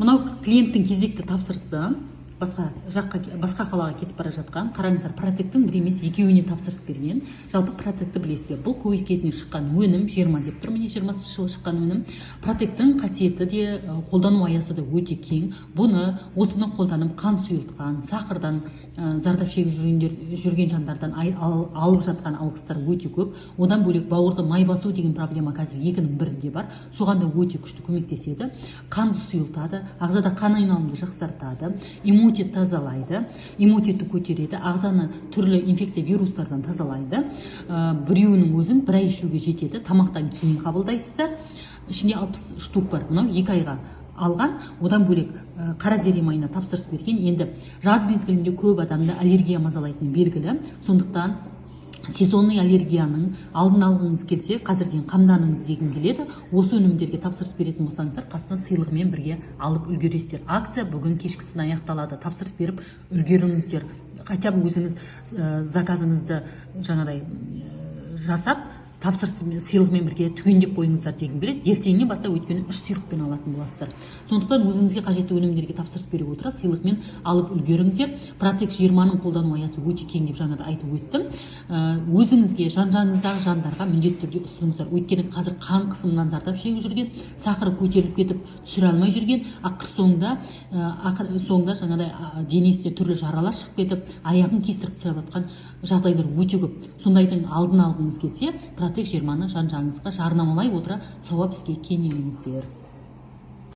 Мынау клиенттің кезекті тапсырысы. Басқа қалаға кетіп бара жатқан. Қараңыздар, Протектің бір емес екеуіне тапсырыс берген. Жалпы Протекті білесіздер. Бұл ковид кезінде шыққан өнім, 20 деп тұр, міне 20 жылы шыққан өнім. Протектің қасиеті де, қолдану аясы да өте кең. Осыны қолданып қан сұйылтқан, сахардан зардап шегіп жүрген жандардан алып жатқан алғыстар өте көп. Одан бөлек бауырды май басу деген проблема қазір екінің бірінде бар. Соған да өте күшті көмектеседі. Қанды сұйылтады, ағзада қан айналымды жақсартады, иммунитет тазалайды, иммунитетті көтереді, ағзаны түрлі инфекция вирустардан тазалайды. Біреуінің өзін бір ай ішуге жетеді. Тамақтан кейін қабылдайсыздар. Ішінде 60 штук бар. Мынау 2 айға алған. Одан бөлек қара зере майына тапсырыс берген. Енді жаз мезгілінде көп адамды аллергия мазалайтыны белгілі. Сондықтан сезонный аллергияның алдын алғыңыз келсе, қазірден қамданыңыз дегім келеді. Осы өнімдерге тапсырыс беретін болсаңыздар, қасына сыйлығымен бірге алып үлгересіздер. Акция бүгін кешкісін аяқталады. Тапсырыс беріп үлгеріңіздер. Хотя бы өзіңіз заказыңызды жаңағыдай жасап, тапсырыс сыйлығымен бірге түгендеп қойыңыздар дегім келеді. Ертеңнен бастап өйткені 3 сыйлықпен алатын боласыздар. Сондықтан өзіңізге қажетті өнімдерге тапсырыс бере отыра сыйлықмен алып үлгеріңіздер. Протект 20-ның қолдану аясы өте кең деп жаңада айтып өттім. Өзіңізге, жан-жаныңыздағы жандарға міндетті түрде ұсыныңыздар. Өйткені қазір қан қысымынан зардап шегіп жүрген, сахары көтеріліп кетіп түсіре алмай жүрген, ақыр соңында жаңадай денесіне түрлі жаралар шығып кетіп, аяғын кестіріп түсіріп жатқан жағдайлар өте көп. Сондайдың алдын алғыңыз келсе, Протект 20-ны жан-жаныңызға жарнамалай отыра сауап іске кенеліңіздер.